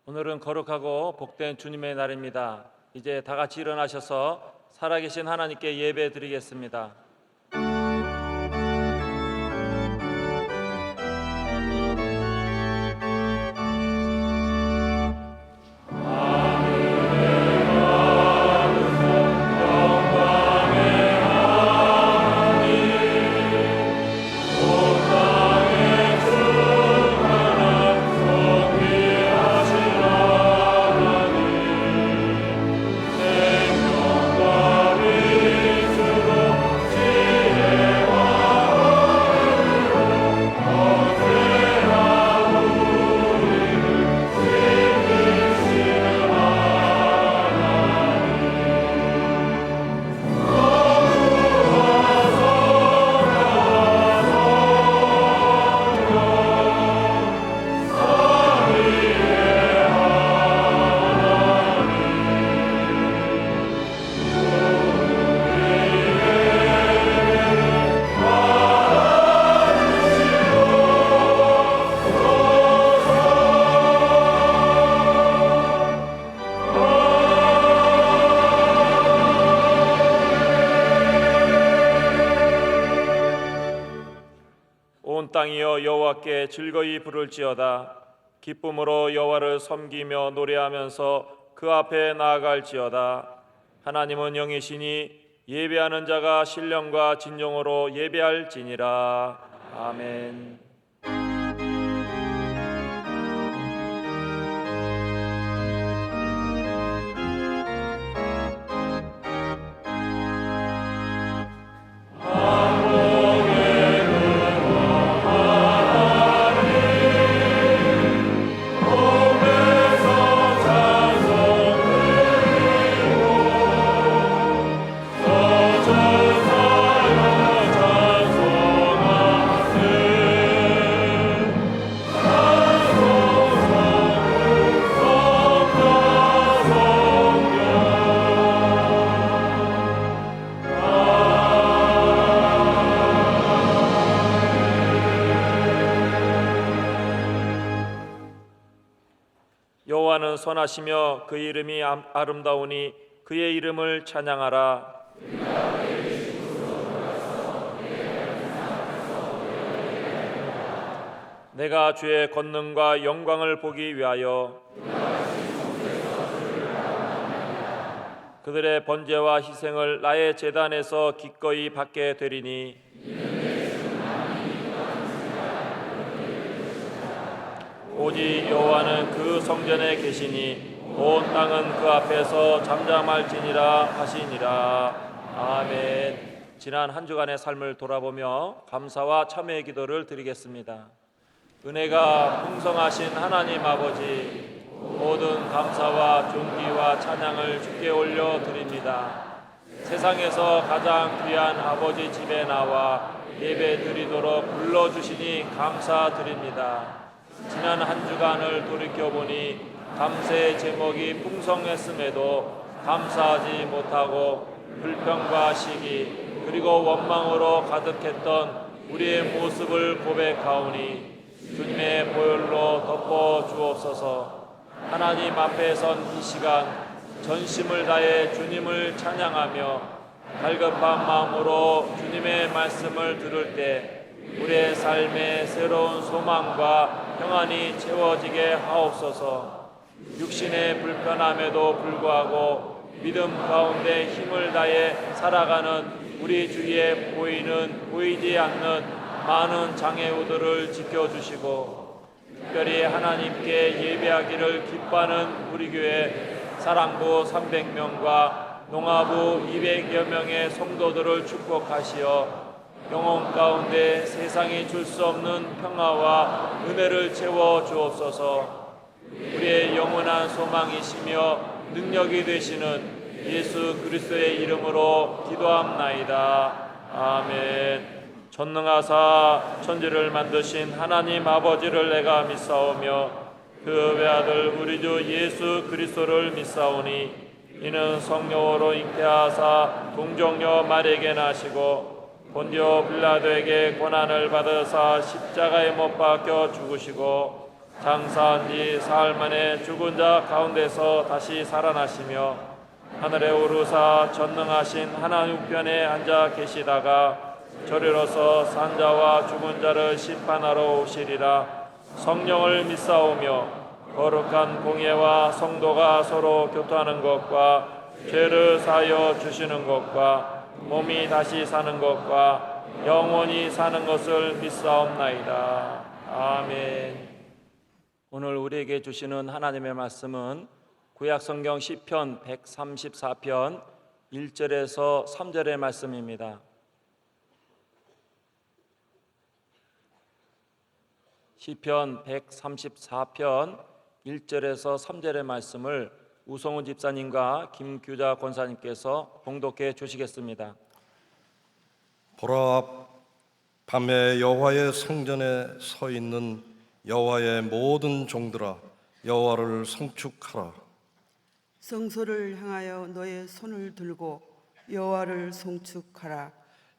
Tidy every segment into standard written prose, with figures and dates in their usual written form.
오늘은 거룩하고 복된 주님의 날입니다. 이제 다 같이 일어나셔서 살아계신 하나님께 예배 드리겠습니다. 온 땅이여 여호와께 즐거이 부를지어다. 기쁨으로 여호와를 섬기며 노래하면서 그 앞에 나아갈지어다. 하나님은 영이시니 예배하는 자가 신령과 진정으로 예배할지니라. 아멘. 여호와는 선하시며 그 이름이 아름다우니 그의 이름을 찬양하라. 내가 주의 권능과 영광을 보기 위하여 그들의 번제와 희생을 나의 제단에서 기꺼이 받게 되리니 오직 여호와는 그 성전에 계시니 온 땅은 그 앞에서 잠잠할지니라 하시니라. 아멘. 지난 한 주간의 삶을 돌아보며 감사와 참회의 기도를 드리겠습니다. 은혜가 풍성하신 하나님 아버지, 모든 감사와 존귀와 찬양을 주께 올려드립니다. 세상에서 가장 귀한 아버지 집에 나와 예배 드리도록 불러주시니 감사드립니다. 지난 한 주간을 돌이켜보니 감사의 제목이 풍성했음에도 감사하지 못하고 불평과 시기 그리고 원망으로 가득했던 우리의 모습을 고백하오니 주님의 보혈로 덮어 주옵소서. 하나님 앞에 선 이 시간 전심을 다해 주님을 찬양하며 갈급한 마음으로 주님의 말씀을 들을 때 우리의 삶에 새로운 소망과 평안이 채워지게 하옵소서. 육신의 불편함에도 불구하고 믿음 가운데 힘을 다해 살아가는 우리 주위에 보이지 않는 많은 장애우들을 지켜주시고 특별히 하나님께 예배하기를 기뻐하는 우리 교회 사랑부 300명과 농아부 200여 명의 성도들을 축복하시어 영혼 가운데 세상이 줄 수 없는 평화와 은혜를 채워 주옵소서. 우리의 영원한 소망이시며 능력이 되시는 예수 그리스도의 이름으로 기도합나이다. 아멘. 전능하사 천지를 만드신 하나님 아버지를 내가 믿사오며 그 외아들 우리 주 예수 그리스도를 믿사오니 이는 성령으로 잉태하사 동정녀 마리아에게 나시고 본디오 빌라도에게 고난을 받으사 십자가에 못 박혀 죽으시고 장사한 지 사흘 만에 죽은 자 가운데서 다시 살아나시며 하늘에 오르사 전능하신 하나님 우편에 앉아 계시다가 저리로서 산자와 죽은 자를 심판하러 오시리라. 성령을 믿사오며 거룩한 공예와 성도가 서로 교통하는 것과 죄를 사하여 주시는 것과 몸이 다시 사는 것과 영원히 사는 것을 믿사옵나이다. 아멘. 오늘 우리에게 주시는 하나님의 말씀은 구약성경 시편 134편 1절에서 3절의 말씀입니다. 시편 134편 1절에서 3절의 말씀을 우성훈 집사님과 김규자 권사님께서 봉독해 주시겠습니다. 보라, 밤에 여호와의 성전에 서 있는 여호와의 모든 종들아, 여호와를 송축하라. 성소를 향하여 너의 손을 들고 여호와를 송축하라.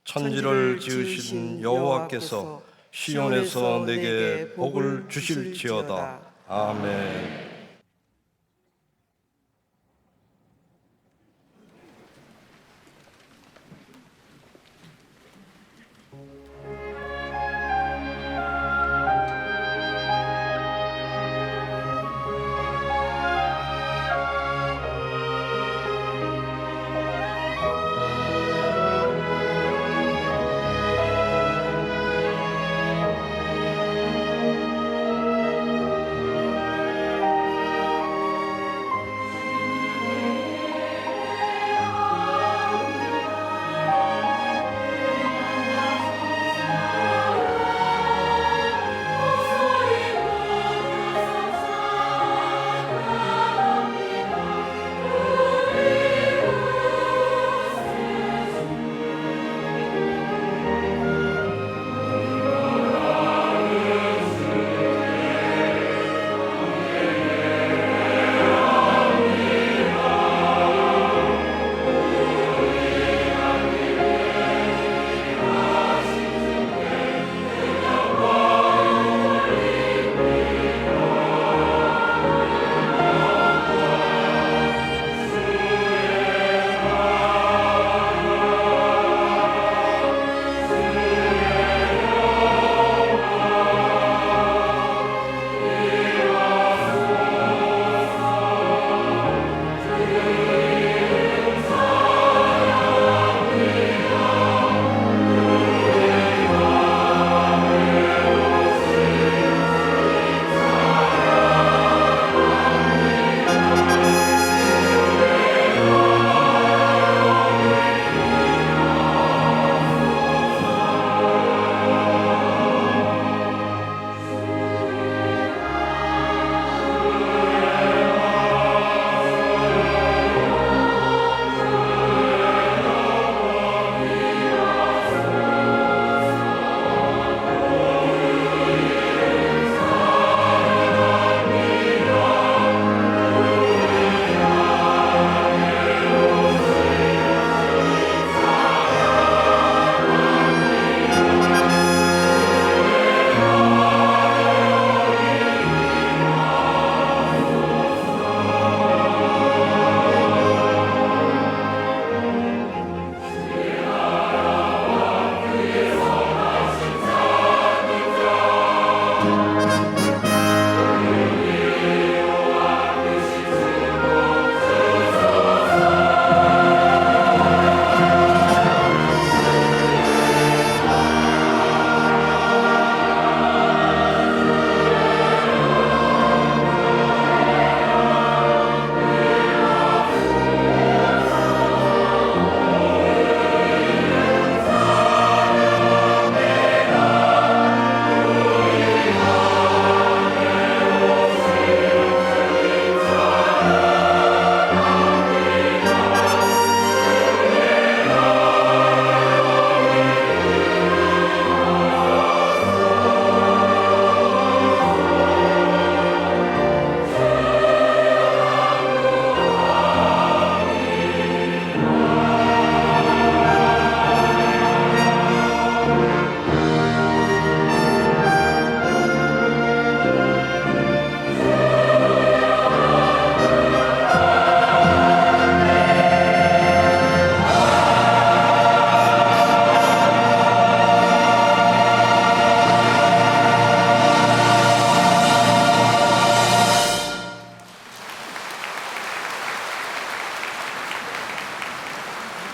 천지를 지으신 여호와께서 시온에서 내게 복을 주실지어다. 아멘.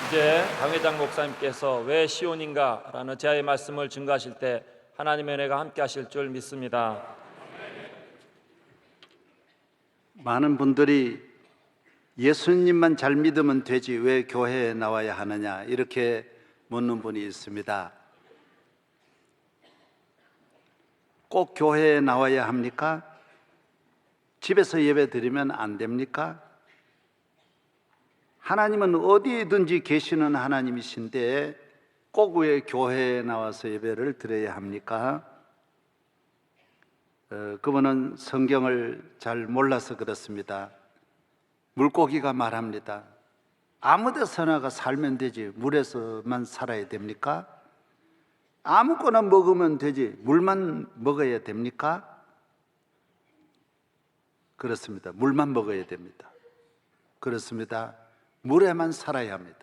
이제 강회장 목사님께서 왜 시온인가라는 제의 말씀을 증거하실 때 하나님의 은혜가 함께 하실 줄 믿습니다. 많은 분들이 예수님만 잘 믿으면 되지 왜 교회에 나와야 하느냐 이렇게 묻는 분이 있습니다. 꼭 교회에 나와야 합니까? 집에서 예배 드리면 안 됩니까? 하나님은 어디든지 계시는 하나님이신데 꼭 왜 교회에 나와서 예배를 드려야 합니까? 그분은 성경을 잘 몰라서 그렇습니다. 물고기가 말합니다. 아무 데서나 살면 되지 물에서만 살아야 됩니까? 아무거나 먹으면 되지 물만 먹어야 됩니까? 그렇습니다. 물만 먹어야 됩니다. 그렇습니다. 물에만 살아야 합니다.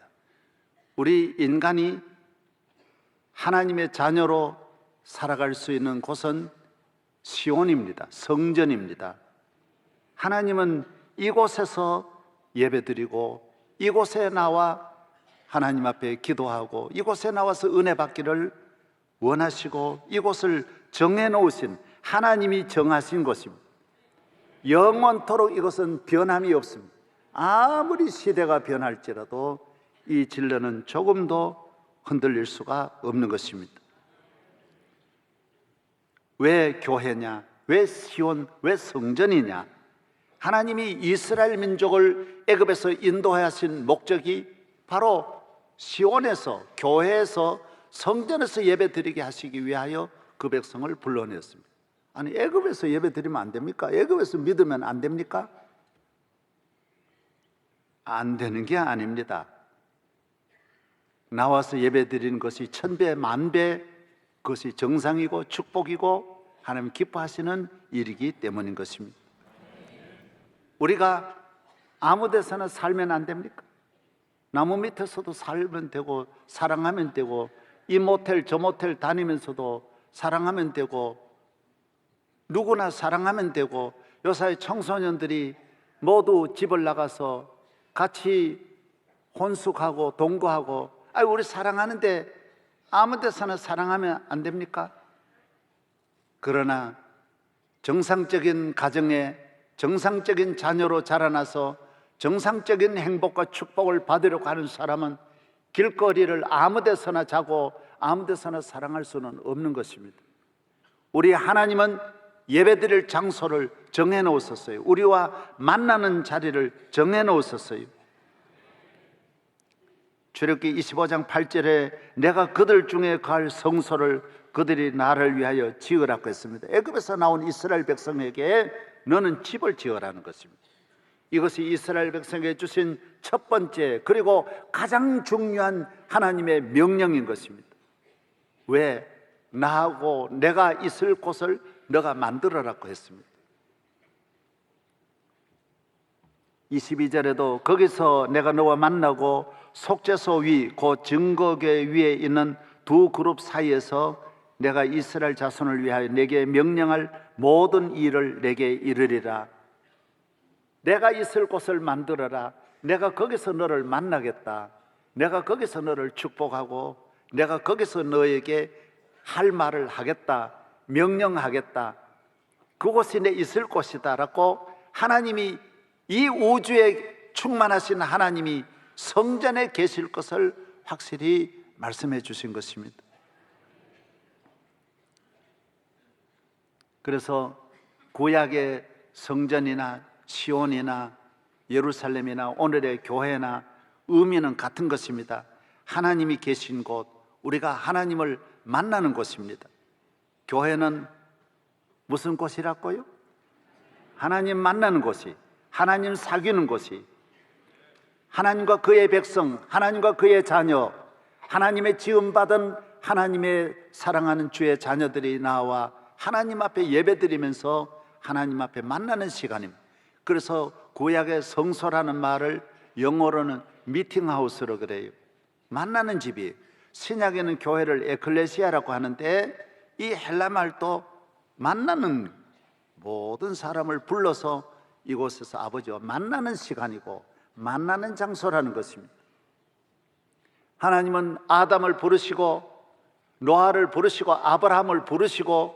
우리 인간이 하나님의 자녀로 살아갈 수 있는 곳은 시온입니다. 성전입니다. 하나님은 이곳에서 예배드리고 이곳에 나와 하나님 앞에 기도하고 이곳에 나와서 은혜 받기를 원하시고 이곳을 정해놓으신 하나님이 정하신 곳입니다. 영원토록 이것은 변함이 없습니다. 아무리 시대가 변할지라도 이 진리는 조금도 흔들릴 수가 없는 것입니다. 왜 교회냐? 왜 시온? 왜 성전이냐? 하나님이 이스라엘 민족을 애굽에서 인도하신 목적이 바로 시온에서, 교회에서, 성전에서 예배드리게 하시기 위하여 그 백성을 불러냈습니다. 아니, 애굽에서 예배드리면 안 됩니까? 애굽에서 믿으면 안 됩니까? 안 되는 게 아닙니다. 나와서 예배드리는 것이 천배 만배, 그것이 정상이고 축복이고 하나님 기뻐하시는 일이기 때문인 것입니다. 우리가 아무 데서나 살면 안 됩니까? 나무 밑에서도 살면 되고 사랑하면 되고 이 모텔 저 모텔 다니면서도 사랑하면 되고 누구나 사랑하면 되고 요사이 청소년들이 모두 집을 나가서 같이 혼숙하고 동거하고 우리 사랑하는데 아무 데서나 사랑하면 안 됩니까? 그러나 정상적인 가정에 정상적인 자녀로 자라나서 정상적인 행복과 축복을 받으려고 하는 사람은 길거리를 아무 데서나 자고 아무 데서나 사랑할 수는 없는 것입니다. 우리 하나님은 예배드릴 장소를 정해 놓으셨어요. 우리와 만나는 자리를 정해 놓으셨어요. 출애굽기 25장 8절에 내가 그들 중에 갈 성소를 그들이 나를 위하여 지으라고 했습니다. 애굽에서 나온 이스라엘 백성에게 너는 집을 지으라는 것입니다. 이것이 이스라엘 백성에게 주신 첫 번째 그리고 가장 중요한 하나님의 명령인 것입니다. 왜? 나하고 내가 있을 곳을 너가 만들어라고 했습니다. 22절에도 거기서 내가 너와 만나고 속죄소 위, 곧 증거궤 위에 있는 두 그룹 사이에서 내가 이스라엘 자손을 위하여 내게 명령할 모든 일을 내게 이르리라. 내가 있을 곳을 만들어라. 내가 거기서 너를 만나겠다. 내가 거기서 너를 축복하고 내가 거기서 너에게 할 말을 하겠다. 명령하겠다. 그곳이 내 있을 곳이다 라고 하나님이 이 우주에 충만하신 하나님이 성전에 계실 것을 확실히 말씀해 주신 것입니다. 그래서 구약의 성전이나 시온이나 예루살렘이나 오늘의 교회나 의미는 같은 것입니다. 하나님이 계신 곳, 우리가 하나님을 만나는 곳입니다. 교회는 무슨 곳이라고요? 하나님 만나는 곳이, 하나님 사귀는 곳이, 하나님과 그의 백성, 하나님과 그의 자녀, 하나님의 지음받은 하나님의 사랑하는 주의 자녀들이 나와 하나님 앞에 예배드리면서 하나님 앞에 만나는 시간입니다. 그래서 구약의 성소라는 말을 영어로는 미팅하우스로 그래요. 만나는 집이. 신약에는 교회를 에클레시아라고 하는데 이 헬라 말도 만나는 모든 사람을 불러서 이곳에서 아버지와 만나는 시간이고 만나는 장소라는 것입니다. 하나님은 아담을 부르시고 노아를 부르시고 아브라함을 부르시고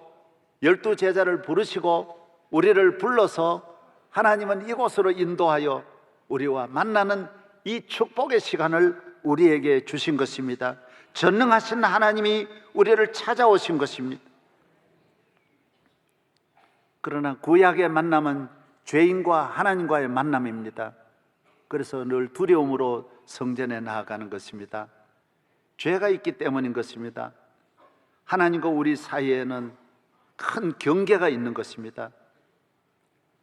12제자를 부르시고 우리를 불러서 하나님은 이곳으로 인도하여 우리와 만나는 이 축복의 시간을 우리에게 주신 것입니다. 전능하신 하나님이 우리를 찾아오신 것입니다. 그러나 구약의 만남은 죄인과 하나님과의 만남입니다. 그래서 늘 두려움으로 성전에 나아가는 것입니다. 죄가 있기 때문인 것입니다. 하나님과 우리 사이에는 큰 경계가 있는 것입니다.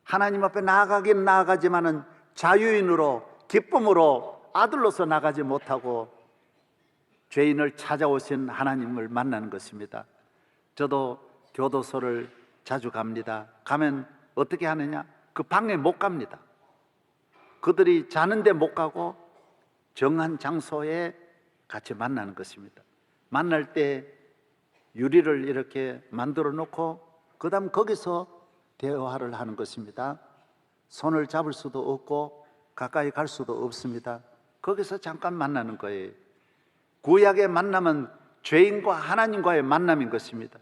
하나님 앞에 나아가긴 나아가지만은 자유인으로 기쁨으로 아들로서 나가지 못하고 죄인을 찾아오신 하나님을 만나는 것입니다. 저도 교도소를 자주 갑니다. 가면 어떻게 하느냐? 그 방에 못 갑니다. 그들이 자는데 못 가고 정한 장소에 같이 만나는 것입니다. 만날 때 유리를 이렇게 만들어 놓고 그 다음 거기서 대화를 하는 것입니다. 손을 잡을 수도 없고 가까이 갈 수도 없습니다. 거기서 잠깐 만나는 거예요. 구약의 만남은 죄인과 하나님과의 만남인 것입니다.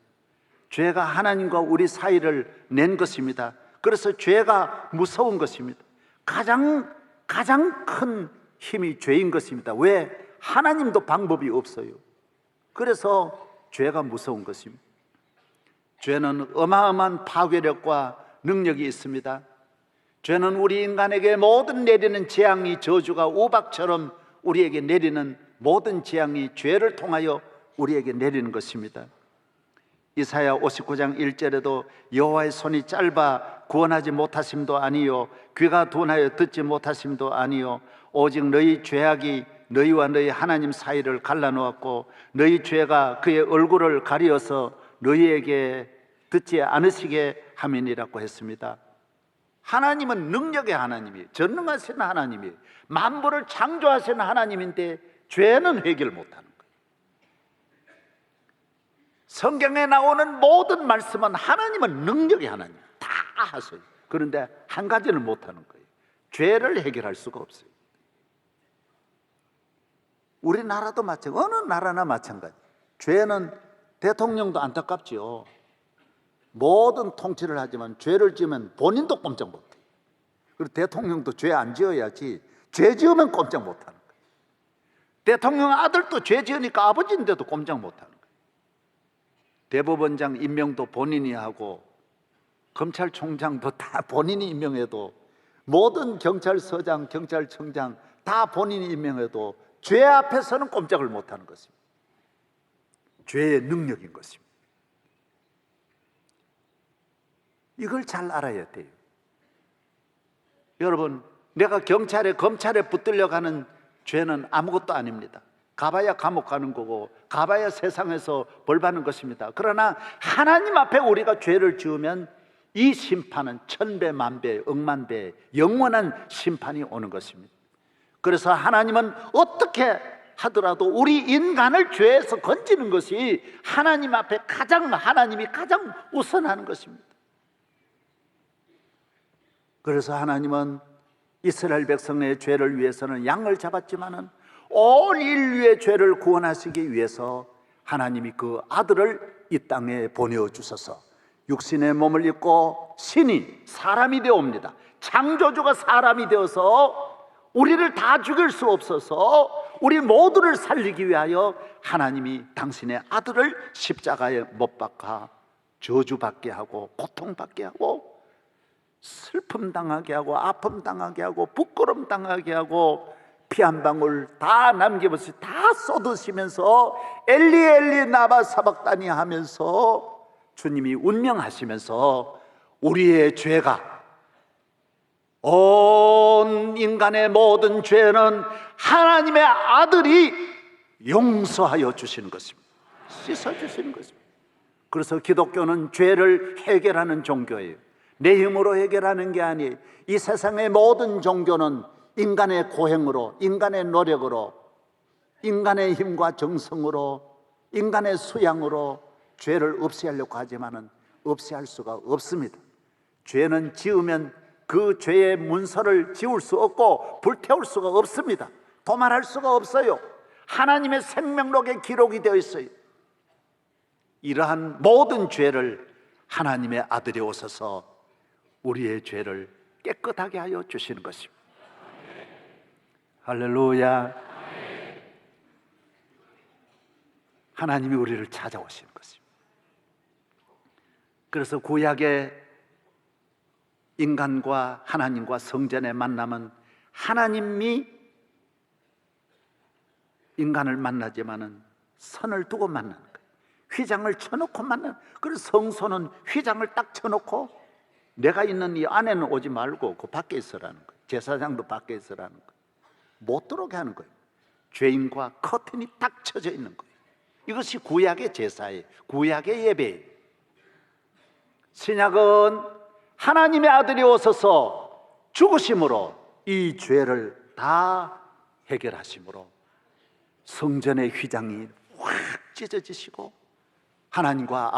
죄가 하나님과 우리 사이를 낸 것입니다. 그래서 죄가 무서운 것입니다. 가장 큰 힘이 죄인 것입니다. 왜? 하나님도 방법이 없어요. 그래서 죄가 무서운 것입니다. 죄는 어마어마한 파괴력과 능력이 있습니다. 죄는 우리 인간에게 모든 내리는 재앙이 저주가 우박처럼 우리에게 내리는 모든 재앙이 죄를 통하여 우리에게 내리는 것입니다. 이사야 59장 1절에도 여호와의 손이 짧아 구원하지 못하심도 아니요 귀가 둔하여 듣지 못하심도 아니요 오직 너희 죄악이 너희와 너희 하나님 사이를 갈라놓았고 너희 죄가 그의 얼굴을 가리어서 너희에게 듣지 않으시게 함이니라고 했습니다. 하나님은 능력의 하나님이에요. 전능하신 하나님이에요. 만물을 창조하신 하나님인데 죄는 해결 못하는 거예요. 성경에 나오는 모든 말씀은 하나님은 능력의 하나님 다 하세요. 그런데 한 가지는 못하는 거예요. 죄를 해결할 수가 없어요. 우리나라도 마찬가지, 어느 나라나 마찬가지. 죄는 대통령도 안타깝지요. 모든 통치를 하지만 죄를 지으면 본인도 꼼짝 못해요. 그리고 대통령도 죄 안 지어야지 죄 지으면 꼼짝 못하는 거예요. 대통령 아들도 죄 지으니까 아버지인데도 꼼짝 못하는 거예요. 대법원장 임명도 본인이 하고 검찰총장도 다 본인이 임명해도 모든 경찰서장, 경찰청장 다 본인이 임명해도 죄 앞에서는 꼼짝을 못하는 것입니다. 죄의 능력인 것입니다. 이걸 잘 알아야 돼요. 여러분, 내가 경찰에 검찰에 붙들려고 하는 죄는 아무것도 아닙니다. 가봐야 감옥 가는 거고 가봐야 세상에서 벌 받는 것입니다. 그러나 하나님 앞에 우리가 죄를 지으면 이 심판은 천배 만배 억만배 영원한 심판이 오는 것입니다. 그래서 하나님은 어떻게 하더라도 우리 인간을 죄에서 건지는 것이 하나님 앞에 하나님이 가장 우선하는 것입니다. 그래서 하나님은 이스라엘 백성의 죄를 위해서는 양을 잡았지만은 온 인류의 죄를 구원하시기 위해서 하나님이 그 아들을 이 땅에 보내주셔서 육신의 몸을 입고 신이 사람이 되옵니다. 창조주가 사람이 되어서 우리를 다 죽일 수 없어서 우리 모두를 살리기 위하여 하나님이 당신의 아들을 십자가에 못 박아 저주받게 하고 고통받게 하고 슬픔 당하게 하고 아픔 당하게 하고 부끄럼 당하게 하고 피 한 방울 다 남김없이 다 쏟으시면서 엘리 엘리 나바 사박다니 하면서 주님이 운명하시면서 우리의 죄가 온 인간의 모든 죄는 하나님의 아들이 용서하여 주시는 것입니다. 씻어주시는 것입니다. 그래서 기독교는 죄를 해결하는 종교예요. 내 힘으로 해결하는 게 아니에요. 이 세상의 모든 종교는 인간의 고행으로, 인간의 노력으로, 인간의 힘과 정성으로, 인간의 수양으로 죄를 없애하려고 하지만은 없애할 수가 없습니다. 죄는 지으면 그 죄의 문서를 지울 수 없고 불태울 수가 없습니다. 도말할 수가 없어요. 하나님의 생명록에 기록이 되어 있어요. 이러한 모든 죄를 하나님의 아들이 오셔서 우리의 죄를 깨끗하게 하여 주시는 것입니다. 할렐루야. 하나님이 우리를 찾아오시는 것입니다. 그래서 구약의 인간과 하나님과 성전의 만남은 하나님이 인간을 만나지만은 선을 두고 만나는 거예요. 휘장을 쳐놓고 만나는. 그래서 성소는 휘장을 딱 쳐놓고 내가 있는 이 안에는 오지 말고 그 밖에 있으라는 거예요. 제사장도 밖에 있으라는 거예요. 못 들어오게 하는 거예요. 죄인과 커튼이 딱 쳐져 있는 거예요. 이것이 구약의 제사예요. 구약의 예배예요. 신약은 하나님의 아들이 오셔서 죽으심으로 이 죄를 다 해결하심으로 성전의 휘장이 확 찢어지시고 하나님과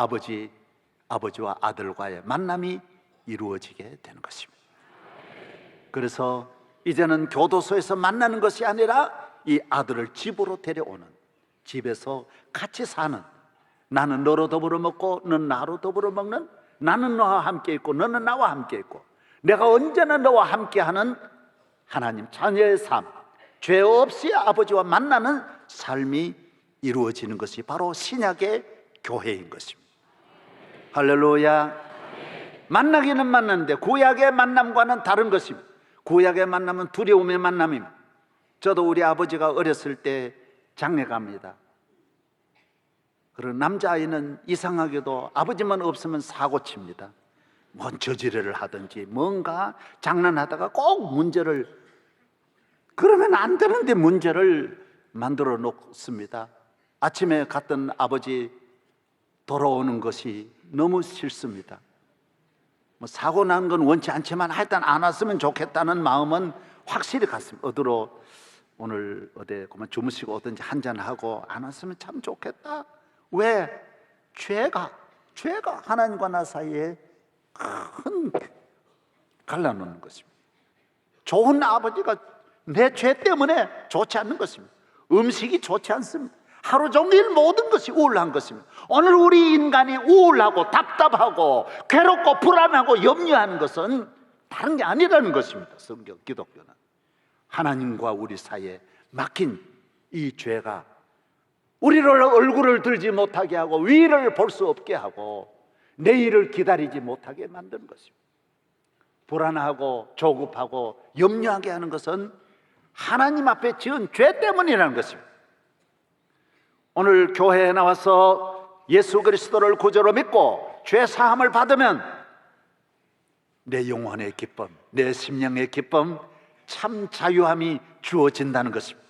아버지와 아들과의 만남이 이루어지게 되는 것입니다. 그래서 이제는 교도소에서 만나는 것이 아니라 이 아들을 집으로 데려오는, 집에서 같이 사는, 나는 너로 더불어 먹고 너는 나로 더불어 먹는, 나는 너와 함께 있고 너는 나와 함께 있고 내가 언제나 너와 함께하는 하나님 자녀의 삶, 죄 없이 아버지와 만나는 삶이 이루어지는 것이 바로 신약의 교회인 것입니다. 할렐루야. 만나기는 만났는데 구약의 만남과는 다른 것입니다. 구약의 만남은 두려움의 만남입니다. 저도 우리 아버지가 어렸을 때 장례 갑니다. 그리고 남자아이는 이상하게도 아버지만 없으면 사고 칩니다. 뭔 저지레를 하든지 뭔가 장난하다가 꼭 문제를, 그러면 안 되는데 문제를 만들어 놓습니다. 아침에 갔던 아버지 돌아오는 것이 너무 싫습니다. 뭐 사고 난 건 원치 않지만 하여튼 안 왔으면 좋겠다는 마음은 확실히 갔습니다. 어디로 오늘 어디 그만 주무시고 오든지 한잔하고 안 왔으면 참 좋겠다. 왜? 죄가 하나님과 나 사이에 큰 갈라놓는 것입니다. 좋은 아버지가 내 죄 때문에 좋지 않는 것입니다. 음식이 좋지 않습니다. 하루 종일 모든 것이 우울한 것입니다. 오늘 우리 인간이 우울하고 답답하고 괴롭고 불안하고 염려하는 것은 다른 게 아니라는 것입니다. 성경, 기독교는 하나님과 우리 사이에 막힌 이 죄가 우리를 얼굴을 들지 못하게 하고 위를 볼 수 없게 하고 내일을 기다리지 못하게 만드는 것입니다. 불안하고 조급하고 염려하게 하는 것은 하나님 앞에 지은 죄 때문이라는 것입니다. 오늘 교회에 나와서 예수 그리스도를 구주로 믿고 죄 사함을 받으면 내 영혼의 기쁨, 내 심령의 기쁨, 참 자유함이 주어진다는 것입니다.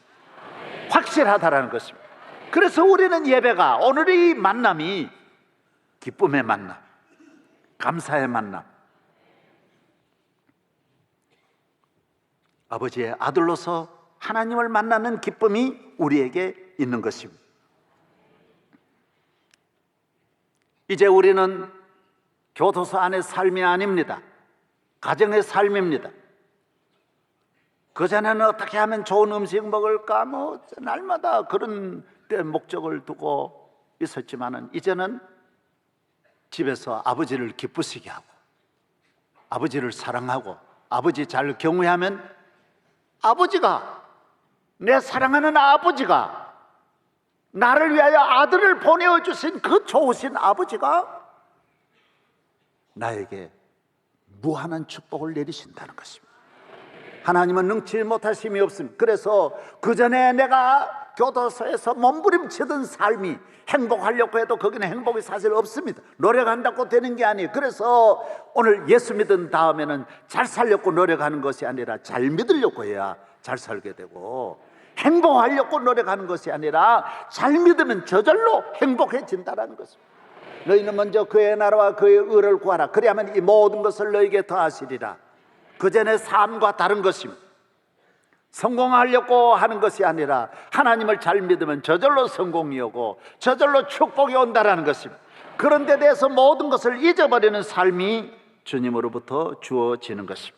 확실하다라는 것입니다. 그래서 우리는 예배가, 오늘의 이 만남이 기쁨의 만남, 감사의 만남, 아버지의 아들로서 하나님을 만나는 기쁨이 우리에게 있는 것입니다. 이제 우리는 교도소 안의 삶이 아닙니다. 가정의 삶입니다. 그전에는 어떻게 하면 좋은 음식 먹을까 날마다 그런 데 목적을 두고 있었지만은 이제는 집에서 아버지를 기쁘시게 하고 아버지를 사랑하고 아버지 잘 경외하면 아버지가, 내 사랑하는 아버지가, 나를 위하여 아들을 보내어주신 그 좋으신 아버지가 나에게 무한한 축복을 내리신다는 것입니다. 하나님은 능치 못하심이 없습니다. 그래서 그전에 내가 교도소에서 몸부림치던 삶이 행복하려고 해도 거기는 행복이 사실 없습니다. 노력한다고 되는 게 아니에요. 그래서 오늘 예수 믿은 다음에는 잘 살려고 노력하는 것이 아니라 잘 믿으려고 해야 잘 살게 되고, 행복하려고 노력하는 것이 아니라 잘 믿으면 저절로 행복해진다는 것입니다. 너희는 먼저 그의 나라와 그의 의를 구하라. 그리하면 이 모든 것을 너희에게 더하시리라. 그전의 삶과 다른 것입니다. 성공하려고 하는 것이 아니라 하나님을 잘 믿으면 저절로 성공이 오고 저절로 축복이 온다는 것입니다. 그런 데 대해서 모든 것을 잊어버리는 삶이 주님으로부터 주어지는 것입니다.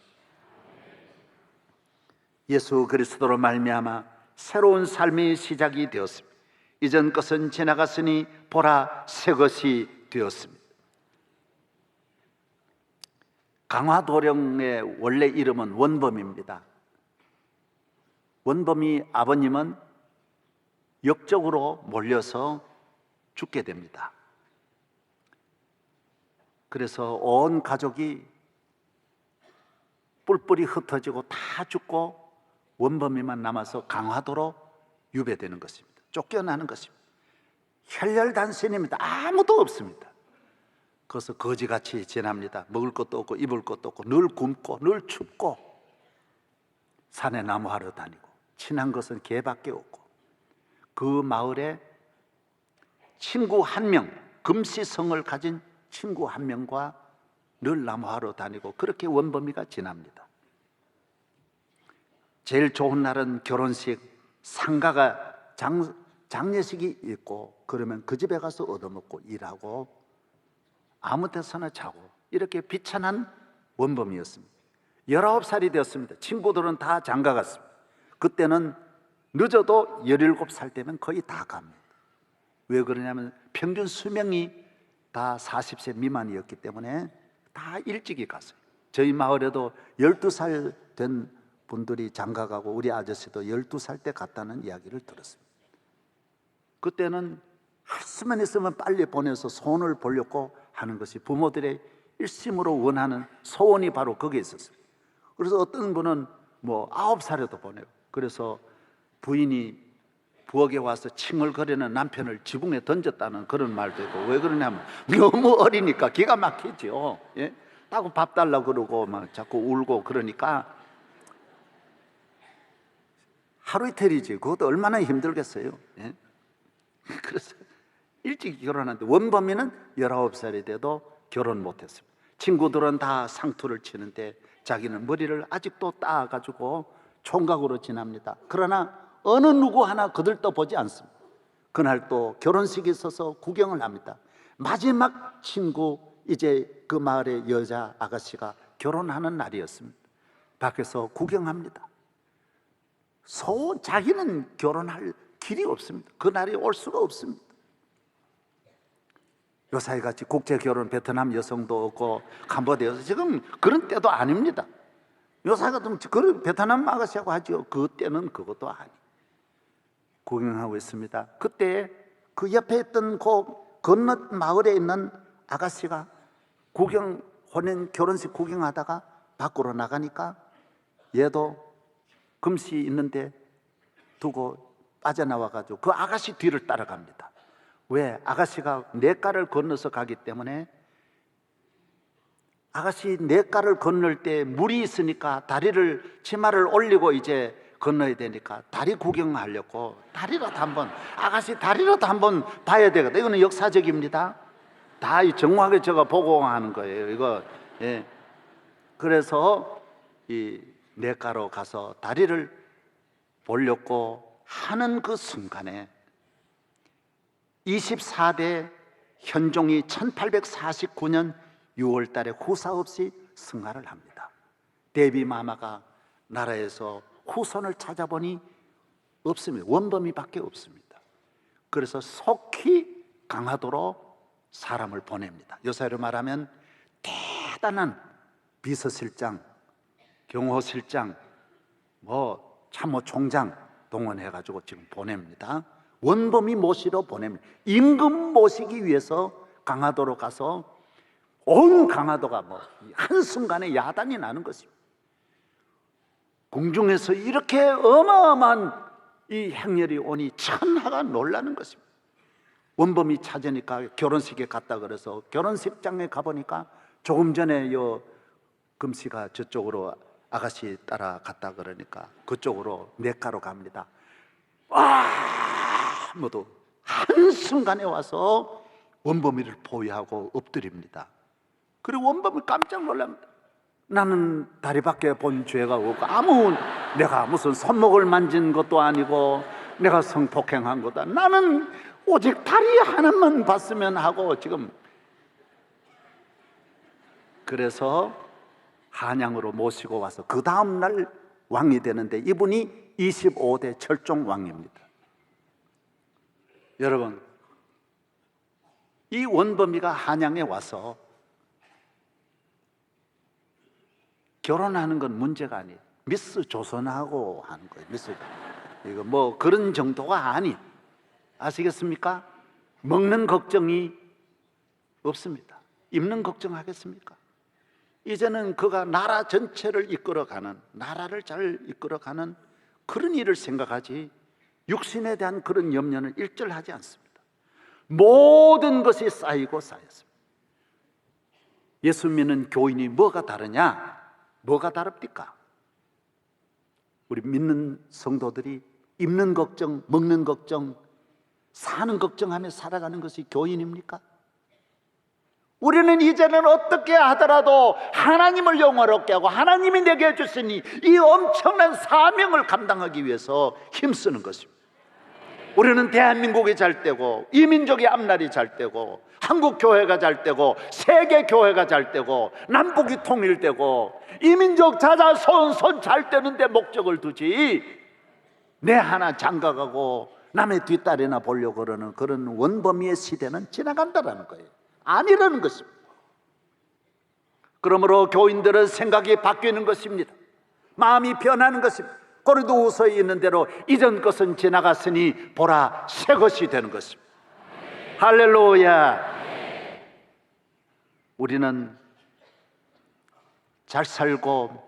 예수 그리스도로 말미암아 새로운 삶의 시작이 되었습니다. 이전 것은 지나갔으니 보라 새 것이 되었습니다. 강화도령의 원래 이름은 원범입니다. 원범이 아버님은 역적으로 몰려서 죽게 됩니다. 그래서 온 가족이 뿔뿔이 흩어지고 다 죽고 원범이만 남아서 강화도로 유배되는 것입니다. 쫓겨나는 것입니다. 혈혈단신입니다. 아무도 없습니다. 그래서 거지같이 지납니다. 먹을 것도 없고 입을 것도 없고 늘 굶고 늘 춥고 산에 나무하러 다니고 친한 것은 개밖에 없고 그 마을에 친구 한 명, 금시성을 가진 친구 한 명과 늘 나무하러 다니고 그렇게 원범이가 지납니다. 제일 좋은 날은 결혼식, 상가가 장례식이 있고 그러면 그 집에 가서 얻어먹고 일하고 아무 데서나 자고 이렇게 비천한 원범이었습니다. 19살이 되었습니다. 친구들은 다 장가 갔습니다. 그때는 늦어도 17살 되면 거의 다 갑니다. 왜 그러냐면 평균 수명이 다 40세 미만이었기 때문에 다 일찍이 갔어요. 저희 마을에도 12살 된 분들이 장가 가고 우리 아저씨도 12살 때 갔다는 이야기를 들었습니다. 그때는 할 수만 있으면 빨리 보내서 소원을 보려고 하는 것이 부모들의 일심으로 원하는 소원이 바로 거기에 있었어요. 그래서 어떤 분은 뭐 9살에도 보내고 그래서 부인이 부엌에 와서 칭얼거리는 남편을 지붕에 던졌다는 그런 말도 있고 왜 그러냐면 너무 어리니까 기가 막히죠. 예? 따고 밥 달라고 그러고 막 자꾸 울고 그러니까 하루 이틀이지 그것도 얼마나 힘들겠어요. 예? 그래서 일찍 결혼하는데 원범이는 19살이 돼도 결혼 못했습니다. 친구들은 다 상투를 치는데 자기는 머리를 아직도 따가지고 총각으로 지납니다. 그러나 어느 누구 하나 거들떠 보지 않습니다. 그날 또 결혼식이 있어서 구경을 합니다. 마지막 친구 이제 그 마을의 여자 아가씨가 결혼하는 날이었습니다. 밖에서 구경합니다. 자기는 결혼할 길이 없습니다. 그날이 올 수가 없습니다. 요사이같이 국제결혼 베트남 여성도 없고 캄보디아 여성 지금 그런 때도 아닙니다. 요사이 같으면 그런 베트남 아가씨하고 하죠. 그때는 그것도 아니. 구경하고 있습니다. 그때 그 옆에 있던 그 건너 마을에 있는 아가씨가 혼인 결혼식 구경하다가 밖으로 나가니까 얘도 금시 있는데 두고 빠져나와가지고 그 아가씨 뒤를 따라갑니다. 왜? 아가씨가 냇가를 건너서 가기 때문에 아가씨 냇가를 건널 때 물이 있으니까 치마를 올리고 이제 건너야 되니까 다리 구경하려고 아가씨 다리라도 한번 봐야 되거든. 이거는 역사적입니다. 다 정확하게 제가 보고하는 거예요. 이거 예. 그래서 이 냇가로 가서 다리를 보려고 하는 그 순간에 24대 현종이 1849년 6월 달에 후사 없이 승하를 합니다. 대비마마가 나라에서 후손을 찾아보니 없습니다. 원범이밖에 없습니다. 그래서 속히 강화도로 사람을 보냅니다. 요새로 말하면 대단한 비서실장, 경호실장, 참모총장 동원해가지고 지금 보냅니다. 원범이 모시러 보냅니다. 임금 모시기 위해서 강화도로 가서 온 강화도가 한순간에 야단이 나는 것입니다. 궁중에서 이렇게 어마어마한 이 행렬이 오니 천하가 놀라는 것입니다. 원범이 찾으니까 결혼식에 갔다 그래서 결혼식장에 가보니까 조금 전에 금씨가 저쪽으로 아가씨 따라갔다 그러니까 그쪽으로 냇가로 갑니다. 모두 한순간에 와서 원범이를 포위하고 엎드립니다. 그리고 원범이 깜짝 놀랍니다. 나는 다리밖에 본 죄가 없고 내가 무슨 손목을 만진 것도 아니고 내가 성폭행한 것도 아니고 나는 오직 다리 하나만 봤으면 하고 지금 그래서 한양으로 모시고 와서 그 다음 날 왕이 되는데 이분이 25대 철종 왕입니다. 여러분, 이 원범이가 한양에 와서 결혼하는 건 문제가 아니에요. 미스 조선하고 하는 거예요. 이거 뭐 그런 정도가 아니에요. 아시겠습니까? 먹는 걱정이 없습니다. 입는 걱정하겠습니까? 이제는 그가 나라 전체를 이끌어가는, 나라를 잘 이끌어가는 그런 일을 생각하지 육신에 대한 그런 염려는 일절하지 않습니다. 모든 것이 쌓이고 쌓였습니다. 예수 믿는 교인이 뭐가 다르냐? 뭐가 다릅니까? 우리 믿는 성도들이 입는 걱정, 먹는 걱정, 사는 걱정하며 살아가는 것이 교인입니까? 우리는 이제는 어떻게 하더라도 하나님을 영화롭게 하고 하나님이 내게 주시니 이 엄청난 사명을 감당하기 위해서 힘쓰는 것입니다. 우리는 대한민국이 잘 되고 이민족의 앞날이 잘 되고 한국 교회가 잘 되고 세계 교회가 잘 되고 남북이 통일되고 이민족 자자손 손 잘 되는데 목적을 두지 내 하나 장가가고 남의 뒷다리나 보려고 그러는 그런 원범위의 시대는 지나간다라는 거예요. 아니라는 것입니다. 그러므로 교인들은 생각이 바뀌는 것입니다. 마음이 변하는 것입니다. 고린도후서에 있는 대로 이전 것은 지나갔으니 보라 새 것이 되는 것입니다. 할렐루야. 우리는 잘 살고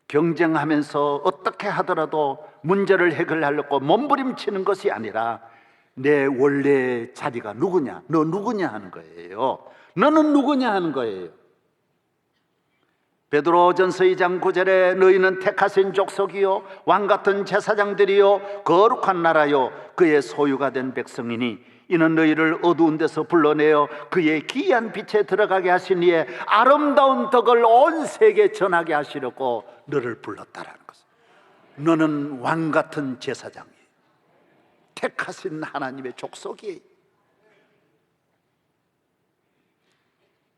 경쟁하면서 어떻게 하더라도 문제를 해결하려고 몸부림치는 것이 아니라 내 원래 자리가 누구냐, 너 누구냐 하는 거예요. 너는 누구냐 하는 거예요. 베드로전서 2장 9절에 너희는 택하신 족속이요 왕같은 제사장들이요 거룩한 나라요 그의 소유가 된 백성이니 이는 너희를 어두운 데서 불러내어 그의 기이한 빛에 들어가게 하신 이의 아름다운 덕을 온 세계에 전하게 하시려고 너를 불렀다라는 것입니다. 너는 왕같은 제사장이에요. 택하신 하나님의 족속이에요.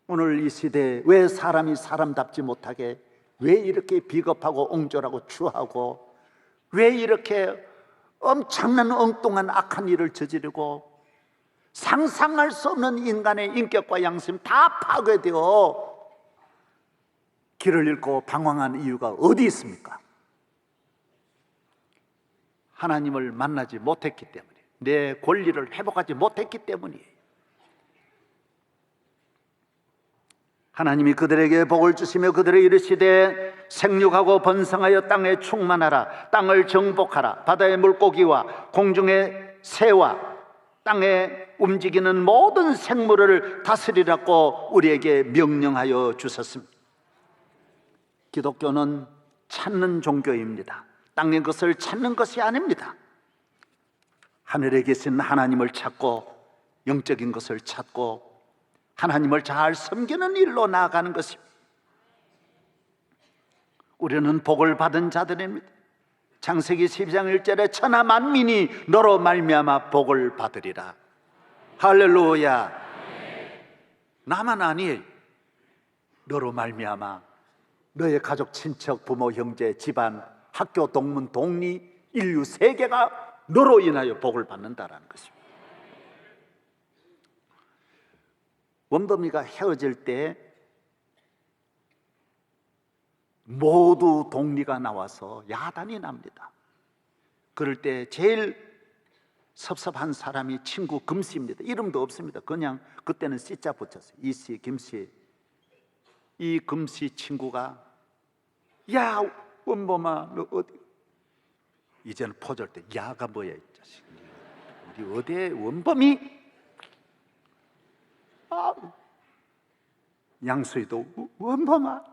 오늘 이 시대에 왜 사람이 사람답지 못하게, 왜 이렇게 비겁하고 옹졸하고 추하고, 왜 이렇게 엄청난 엉뚱한 악한 일을 저지르고 상상할 수 없는 인간의 인격과 양심 다 파괴되어 길을 잃고 방황한 이유가 어디 있습니까? 하나님을 만나지 못했기 때문이에요. 내 권리를 회복하지 못했기 때문이에요. 하나님이 그들에게 복을 주시며 그들에게 이르시되 생육하고 번성하여 땅에 충만하라. 땅을 정복하라. 바다의 물고기와 공중의 새와 땅에 움직이는 모든 생물을 다스리라고 우리에게 명령하여 주셨습니다. 기독교는 찾는 종교입니다. 땅의 것을 찾는 것이 아닙니다. 하늘에 계신 하나님을 찾고 영적인 것을 찾고 하나님을 잘 섬기는 일로 나아가는 것입니다. 우리는 복을 받은 자들입니다. 창세기 12장 1절에 천하 만민이 너로 말미암아 복을 받으리라. 할렐루야. 나만 아니에요. 너로 말미암아 너의 가족, 친척, 부모, 형제, 집안, 학교, 동문, 동리, 인류 세계가 너로 인하여 복을 받는다라는 것입니다. 원범이가 헤어질 때 모두 동리가 나와서 야단이 납니다. 그럴 때 제일 섭섭한 사람이 친구 금씨입니다. 이름도 없습니다. 그냥 그때는 씨자 붙였어요. 이씨, 김씨. 이 금씨 친구가 야 원범아 너 어디, 이제는 포절 때 야가 뭐야 이 자식, 우리 어디에 원범이? 양수이도 원범아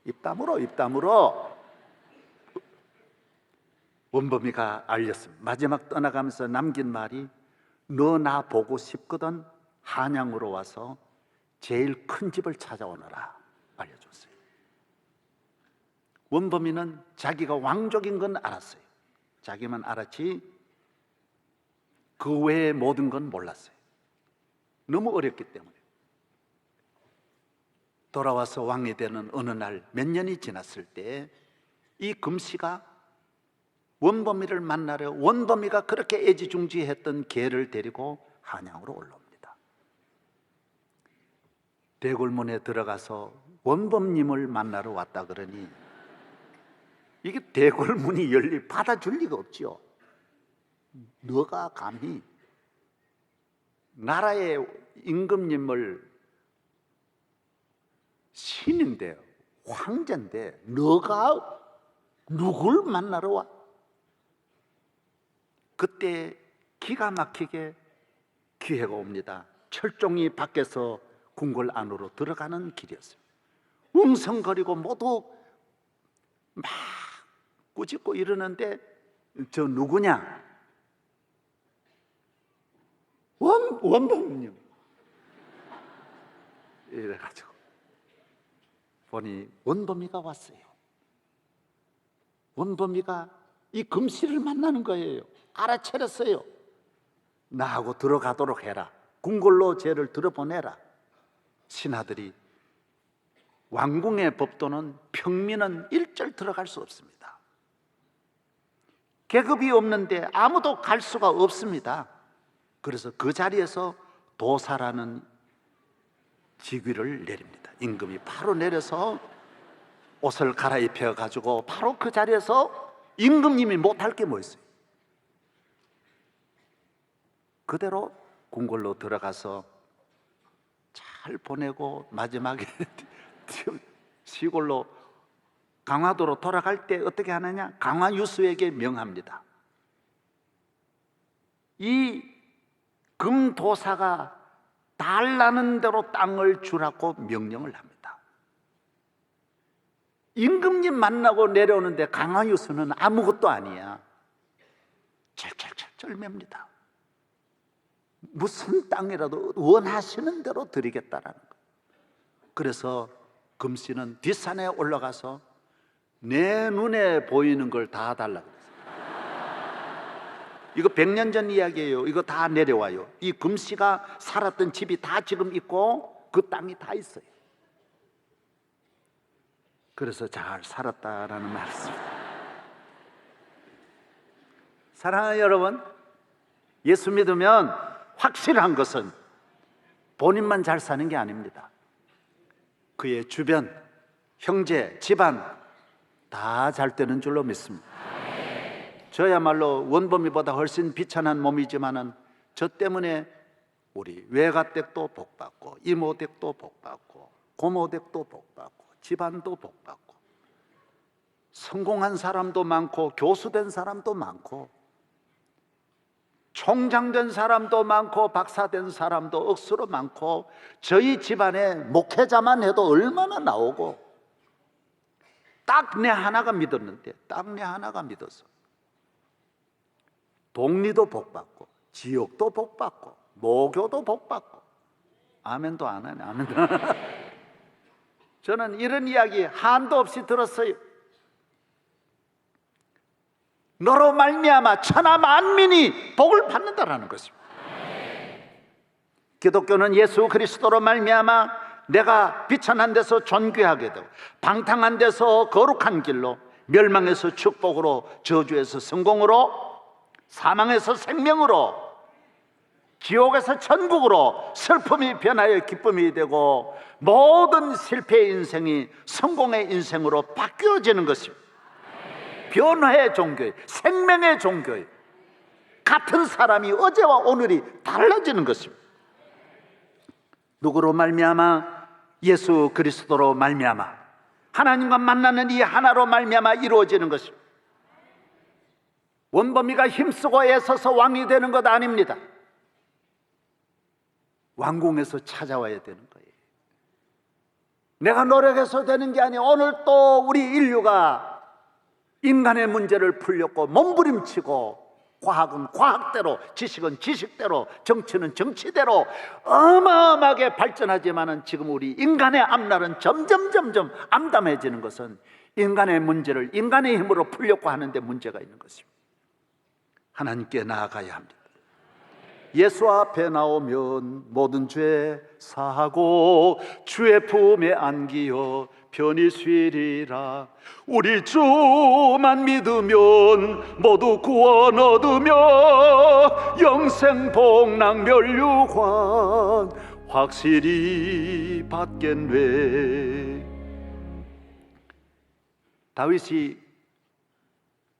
입 다물어. 원범이가 알렸습니다. 마지막 떠나가면서 남긴 말이 너 나 보고 싶거든 한양으로 와서 제일 큰 집을 찾아오너라 알려줬어요. 원범이는 자기가 왕족인 건 알았어요. 자기만 알았지 그 외의 모든 건 몰랐어요. 너무 어렸기 때문에. 돌아와서 왕이 되는 어느 날 몇 년이 지났을 때 이 금씨가 원범이를 만나려 원범이가 그렇게 애지중지했던 개를 데리고 한양으로 올라옵니다. 대궐문에 들어가서 원범님을 만나러 왔다 그러니 이게 대궐문이 받아줄 리가 없지요. 너가 감히 나라의 임금님을 신인데 황제인데 너가 누굴 만나러 와? 그때 기가 막히게 기회가 옵니다. 철종이 밖에서 궁궐 안으로 들어가는 길이었어요. 웅성거리고 모두 막 꾸짖고 이러는데 저 누구냐? 원범님. 이래가지고 보니 원범이가 왔어요. 원범이가 이 금씨를 만나는 거예요. 알아차렸어요. 나하고 들어가도록 해라. 궁궐로 쟤를 들어보내라. 신하들이 왕궁의 법도는 평민은 일절 들어갈 수 없습니다. 계급이 없는데 아무도 갈 수가 없습니다. 그래서 그 자리에서 도사라는 직위를 내립니다. 임금이 바로 내려서 옷을 갈아입혀 가지고 바로 그 자리에서 임금님이 못할 게 뭐 있어요? 그대로 궁궐로 들어가서 잘 보내고 마지막에 시골로 강화도로 돌아갈 때 어떻게 하느냐? 강화유수에게 명합니다. 이 금도사가 달라는 대로 땅을 주라고 명령을 합니다. 임금님 만나고 내려오는데 강화유수는 아무것도 아니야. 철철철 쩔맵니다. 무슨 땅이라도 원하시는 대로 드리겠다라는 거예요. 그래서 금씨는 뒷산에 올라가서 내 눈에 보이는 걸 다 달라고 그랬어요. 이거 100년 전 이야기예요. 이거 다 내려와요. 이 금씨가 살았던 집이 다 지금 있고 그 땅이 다 있어요. 그래서 잘 살았다라는 말씀입니다. 사랑하는 여러분, 예수 믿으면 확실한 것은 본인만 잘 사는 게 아닙니다. 그의 주변, 형제, 집안 다 잘 되는 줄로 믿습니다. 저야말로 원범이보다 훨씬 비천한 몸이지만은 저 때문에 우리 외가댁도 복받고 이모댁도 복받고 고모댁도 복받고 집안도 복받고 성공한 사람도 많고 교수된 사람도 많고 총장된 사람도 많고 박사된 사람도 억수로 많고 저희 집안에 목회자만 해도 얼마나 나오고 딱 내 하나가 믿었는데 딱 내 하나가 믿어서 독리도 복받고 지옥도 복받고 모교도 복받고 아멘도 안 하네. 아멘도 안 하네. 저는 이런 이야기 한도 없이 들었어요. 너로 말미암아 천하 만민이 복을 받는다라는 것입니다. 기독교는 예수 그리스도로 말미암아 내가 비천한 데서 존귀하게 되고 방탕한 데서 거룩한 길로 멸망에서 축복으로 저주에서 성공으로 사망에서 생명으로 지옥에서 천국으로 슬픔이 변하여 기쁨이 되고 모든 실패의 인생이 성공의 인생으로 바뀌어지는 것입니다. 변화의 종교예요. 생명의 종교예요. 같은 사람이 어제와 오늘이 달라지는 것입니다. 누구로 말미암아? 예수 그리스도로 말미암아 하나님과 만나는 이 하나로 말미암아 이루어지는 것입니다. 원범이가 힘쓰고 애써서 왕이 되는 것 아닙니다. 왕궁에서 찾아와야 되는 거예요. 내가 노력해서 되는 게 아니에요. 오늘 또 우리 인류가 인간의 문제를 풀렸고 몸부림치고 과학은 과학대로, 지식은 지식대로, 정치는 정치대로 어마어마하게 발전하지만은 지금 우리 인간의 앞날은 점점 암담해지는 것은 인간의 문제를 인간의 힘으로 풀려고 하는데 문제가 있는 것입니다. 하나님께 나아가야 합니다. 예수 앞에 나오면 모든 죄 사하고 주의 품에 안기어 편히 쉬리라. 우리 주만 믿으면 모두 구원 얻으며 영생 복락 멸류관 확실히 받겠네. 다윗이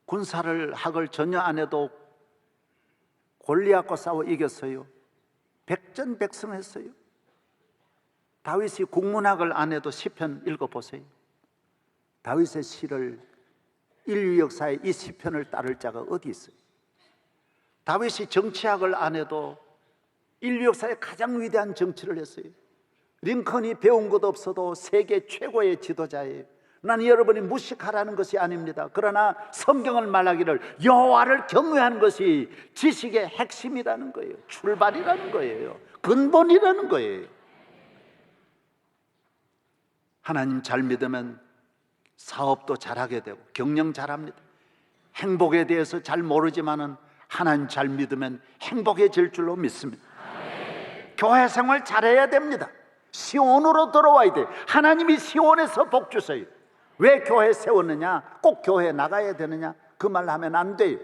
군사를 학을 전혀 안 해도 골리앗과 싸워 이겼어요. 백전백승했어요. 다윗이 국문학을 안 해도 시편 읽어보세요. 다윗의 시를 인류 역사에 이 시편을 따를 자가 어디 있어요? 다윗이 정치학을 안 해도 인류 역사에 가장 위대한 정치를 했어요. 링컨이 배운 것 없어도 세계 최고의 지도자예요. 나는 여러분이 무식하라는 것이 아닙니다. 그러나 성경을 말하기를 여호와를 경외하는 것이 지식의 핵심이라는 거예요. 출발이라는 거예요. 근본이라는 거예요. 하나님 잘 믿으면 사업도 잘하게 되고 경영 잘합니다. 행복에 대해서 잘 모르지만은 하나님 잘 믿으면 행복해질 줄로 믿습니다. 교회 생활 잘해야 됩니다. 시온으로 들어와야 돼요. 하나님이 시온에서 복 주세요. 왜 교회 세웠느냐? 꼭 교회 나가야 되느냐? 그 말 하면 안 돼요.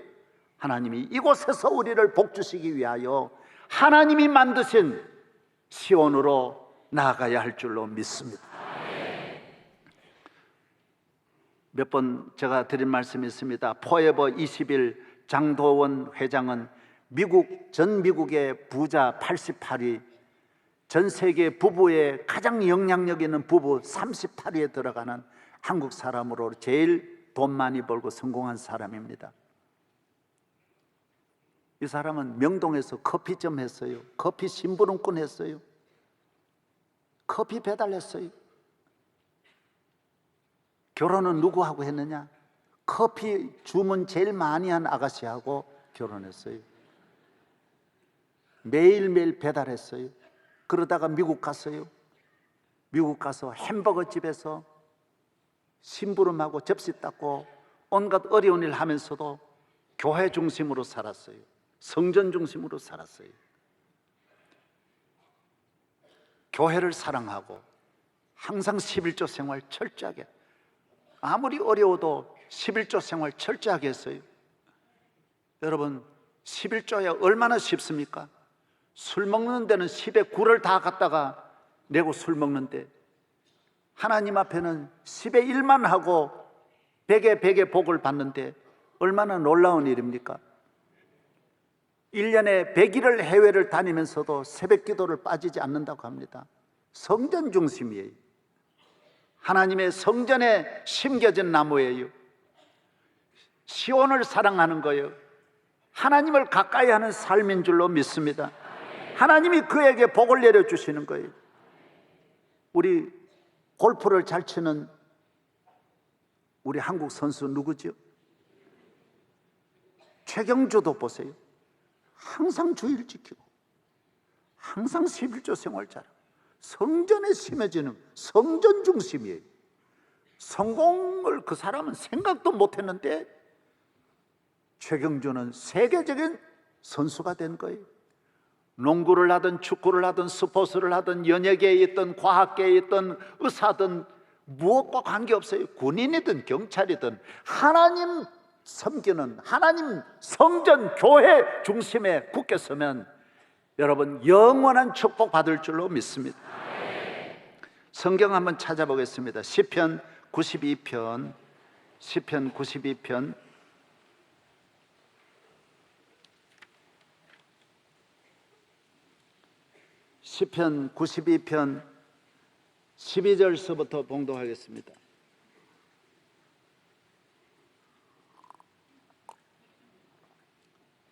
하나님이 이곳에서 우리를 복 주시기 위하여 하나님이 만드신 시온으로 나아가야 할 줄로 믿습니다. 몇 번 제가 드린 말씀이 있습니다. 포에버 20일 장도원 회장은 전 미국의 부자 88위, 전 세계 부부의 가장 영향력 있는 부부 38위에 들어가는 한국 사람으로 제일 돈 많이 벌고 성공한 사람입니다. 이 사람은 명동에서 커피점 했어요. 커피 심부름꾼 했어요. 커피 배달했어요. 결혼은 누구하고 했느냐? 커피 주문 제일 많이 한 아가씨하고 결혼했어요. 매일매일 배달했어요. 그러다가 미국 갔어요. 미국 가서 햄버거 집에서 심부름하고 접시 닦고 온갖 어려운 일 하면서도 교회 중심으로 살았어요. 성전 중심으로 살았어요. 교회를 사랑하고 항상 11조 생활 철저하게, 아무리 어려워도 11조 생활 철저하게 했어요. 여러분, 11조야 얼마나 쉽습니까? 술 먹는 데는 10에 9를 다 갖다가 내고 술 먹는데 하나님 앞에는 10에 1만 하고 100에 100의 복을 받는데 얼마나 놀라운 일입니까? 1년에 100일을 해외를 다니면서도 새벽 기도를 빠지지 않는다고 합니다. 성전 중심이에요. 하나님의 성전에 심겨진 나무예요. 시온을 사랑하는 거예요. 하나님을 가까이 하는 삶인 줄로 믿습니다. 하나님이 그에게 복을 내려주시는 거예요. 우리 골프를 잘 치는 우리 한국 선수 누구죠? 최경주도 보세요. 항상 주의를 지키고 항상 11조 생활 잘하고 성전에 심해지는 성전 중심이에요. 성공을 그 사람은 생각도 못했는데 최경주는 세계적인 선수가 된 거예요. 농구를 하든 축구를 하든 스포츠를 하든 연예계에 있든 과학계에 있든 의사든 무엇과 관계없어요. 군인이든 경찰이든 하나님 섬기는 하나님 성전 교회 중심에 굳게 서면 여러분 영원한 축복 받을 줄로 믿습니다. 성경 한번 찾아보겠습니다. 시편 92편 시편 92편 시편 92편 12절서부터 봉독하겠습니다.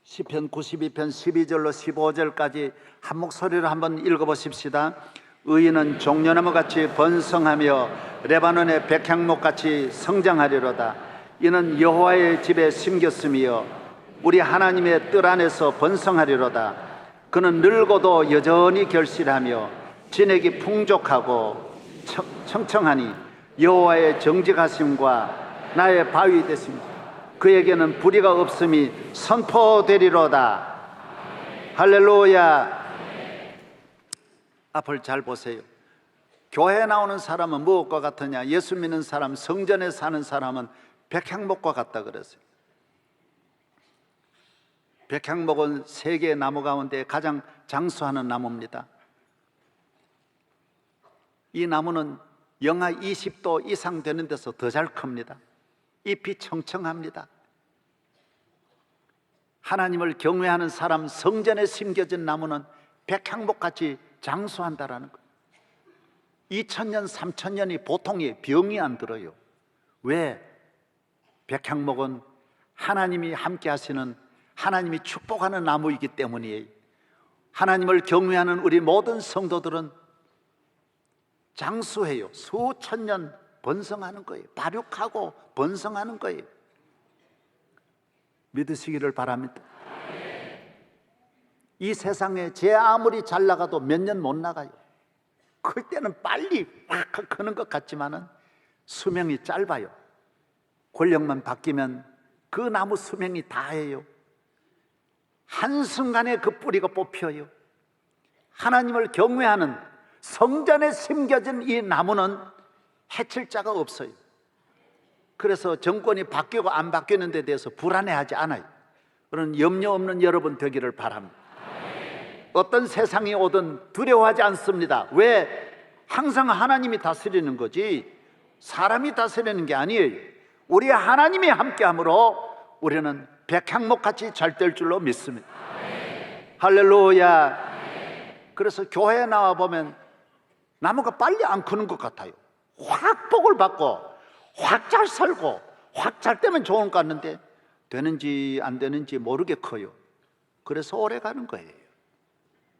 시편 92편 12절로 15절까지 한 목소리로 한번 읽어보십시다. 의인은 종려나무같이 번성하며 레바논의 백향목같이 성장하리로다. 이는 여호와의 집에 심겼으며 우리 하나님의 뜰 안에서 번성하리로다. 그는 늙어도 여전히 결실하며 진액이 풍족하고 청청하니 여호와의 정직하심과 나의 바위 되심이다. 그에게는 불의가 없음이 선포되리로다. 할렐루야. 앞을 잘 보세요. 교회에 나오는 사람은 무엇과 같으냐? 예수 믿는 사람, 성전에 사는 사람은 백향목과 같다 그랬어요. 백향목은 세계의 나무 가운데 가장 장수하는 나무입니다. 이 나무는 영하 20도 이상 되는 데서 더 잘 큽니다. 잎이 청청합니다. 하나님을 경외하는 사람, 성전에 심겨진 나무는 백향목같이 장수한다라는 거예요. 2000년, 3000년이 보통이 병이 안 들어요. 왜? 백향목은 하나님이 함께 하시는, 하나님이 축복하는 나무이기 때문이에요. 하나님을 경외하는 우리 모든 성도들은 장수해요. 수천 년 번성하는 거예요. 발육하고 번성하는 거예요. 믿으시기를 바랍니다. 이 세상에 제 아무리 잘 나가도 몇 년 못 나가요. 클 때는 빨리 확 크는 것 같지만은 수명이 짧아요. 권력만 바뀌면 그 나무 수명이 다해요. 한순간에 그 뿌리가 뽑혀요. 하나님을 경외하는 성전에 심겨진 이 나무는 해칠 자가 없어요. 그래서 정권이 바뀌고 안 바뀌는 데 대해서 불안해하지 않아요. 그런 염려 없는 여러분 되기를 바랍니다. 어떤 세상이 오든 두려워하지 않습니다. 왜? 항상 하나님이 다스리는 거지 사람이 다스리는 게 아니에요. 우리 하나님이 함께함으로 우리는 백향목같이 잘 될 줄로 믿습니다. 할렐루야. 그래서 교회에 나와 보면 나무가 빨리 안 크는 것 같아요. 확 복을 받고 확 잘 살고 확 잘 되면 좋은 것 같는데 되는지 안 되는지 모르게 커요. 그래서 오래 가는 거예요.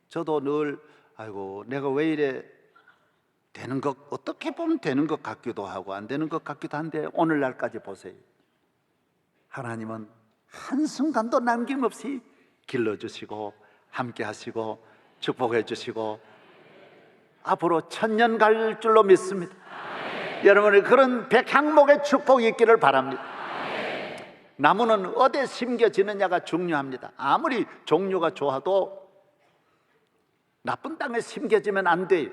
저도 늘 아이고 내가 왜 이래 되는 것, 어떻게 보면 되는 것 같기도 하고 안 되는 것 같기도 한데 오늘날까지 보세요. 하나님은 한순간도 남김없이 길러주시고 함께 하시고 축복해 주시고 앞으로 1000년 갈 줄로 믿습니다. 여러분의 그런 백향목의 축복이 있기를 바랍니다. 나무는 어디에 심겨지느냐가 중요합니다. 아무리 종류가 좋아도 나쁜 땅에 심겨지면 안 돼요.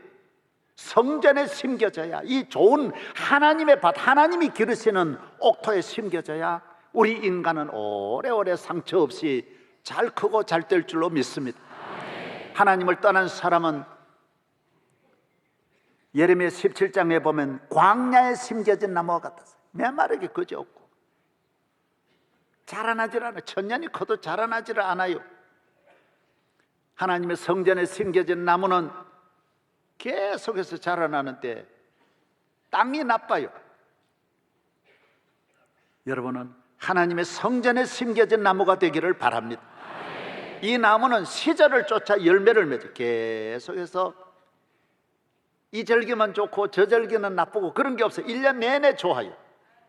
성전에 심겨져야, 이 좋은 하나님의 밭, 하나님이 기르시는 옥토에 심겨져야 우리 인간은 오래오래 상처 없이 잘 크고 잘 될 줄로 믿습니다. 하나님을 떠난 사람은 예레미야 17장에 보면 광야에 심겨진 나무와 같았어요. 메마르게 그지없고 자라나질 않아요. 천년이 커도 자라나질 않아요. 하나님의 성전에 심겨진 나무는 계속해서 자라나는데 땅이 나빠요. 여러분은 하나님의 성전에 심겨진 나무가 되기를 바랍니다. 이 나무는 시절을 쫓아 열매를 맺어 계속해서 이 절기만 좋고 저 절기는 나쁘고 그런 게 없어요. 1년 내내 좋아요.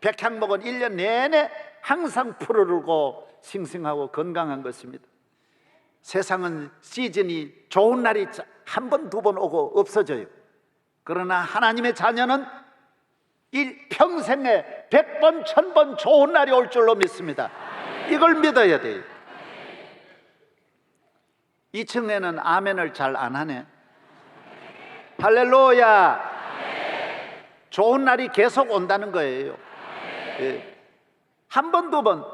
백향목은 1년 내내 항상 푸르르고 싱싱하고 건강한 것입니다. 세상은 시즌이 좋은 날이 한 번, 두 번 오고 없어져요. 그러나 하나님의 자녀는 평생에 100번, 1000번 좋은 날이 올 줄로 믿습니다. 이걸 믿어야 돼요. 2층에는 아멘을 잘 안 하네. 할렐루야. 좋은 날이 계속 온다는 거예요. 한 번, 두 번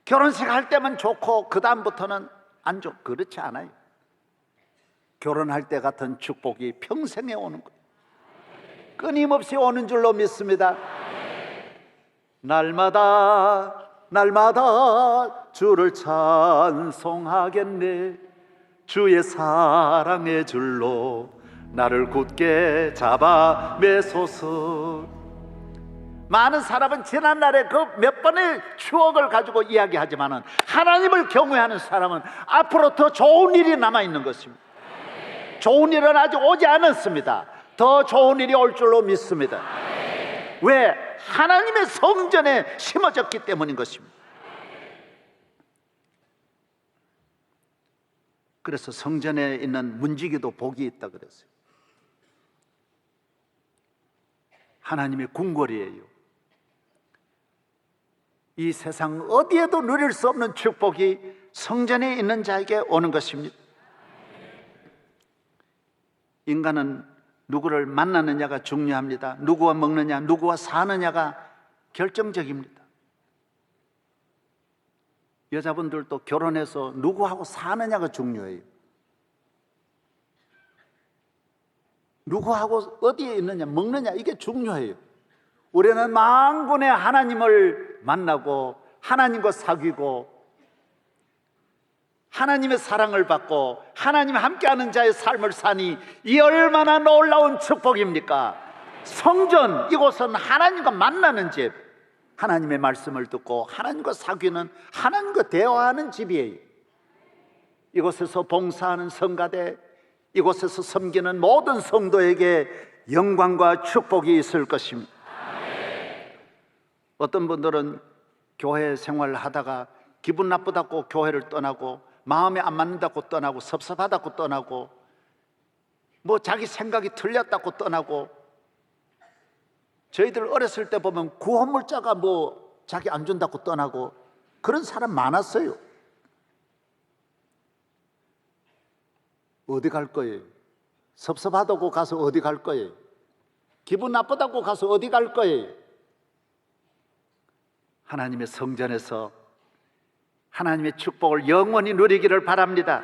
결혼식 할 때만 좋고 그 다음부터는 안 좋고 그렇지 않아요. 결혼할 때 같은 축복이 평생에 오는 거예요. 끊임없이 오는 줄로 믿습니다. 날마다 날마다 주를 찬송하겠네. 주의 사랑의 줄로 나를 굳게 잡아 매소서. 많은 사람은 지난날의 그 몇 번의 추억을 가지고 이야기하지만은 하나님을 경외하는 사람은 앞으로 더 좋은 일이 남아있는 것입니다. 좋은 일은 아직 오지 않았습니다. 더 좋은 일이 올 줄로 믿습니다. 왜? 하나님의 성전에 심어졌기 때문인 것입니다. 그래서 성전에 있는 문지기도 복이 있다 그랬어요. 하나님의 궁궐이에요. 이 세상 어디에도 누릴 수 없는 축복이 성전에 있는 자에게 오는 것입니다. 인간은 누구를 만나느냐가 중요합니다. 누구와 먹느냐, 누구와 사느냐가 결정적입니다. 여자분들도 결혼해서 누구하고 사느냐가 중요해요. 누구하고 어디에 있느냐, 먹느냐, 이게 중요해요. 우리는 만군의 하나님을 만나고 하나님과 사귀고 하나님의 사랑을 받고 하나님 함께하는 자의 삶을 사니 이 얼마나 놀라운 축복입니까? 성전, 이곳은 하나님과 만나는 집, 하나님의 말씀을 듣고 하나님과 사귀는, 하나님과 대화하는 집이에요. 이곳에서 봉사하는 성가대, 이곳에서 섬기는 모든 성도에게 영광과 축복이 있을 것입니다. 어떤 분들은 교회 생활을 하다가 기분 나쁘다고 교회를 떠나고, 마음에 안 맞는다고 떠나고, 섭섭하다고 떠나고, 뭐 자기 생각이 틀렸다고 떠나고, 저희들 어렸을 때 보면 구원물자가 뭐 자기 안 준다고 떠나고, 그런 사람 많았어요. 어디 갈 거예요? 섭섭하다고 가서 어디 갈 거예요? 기분 나쁘다고 가서 어디 갈 거예요? 하나님의 성전에서 하나님의 축복을 영원히 누리기를 바랍니다.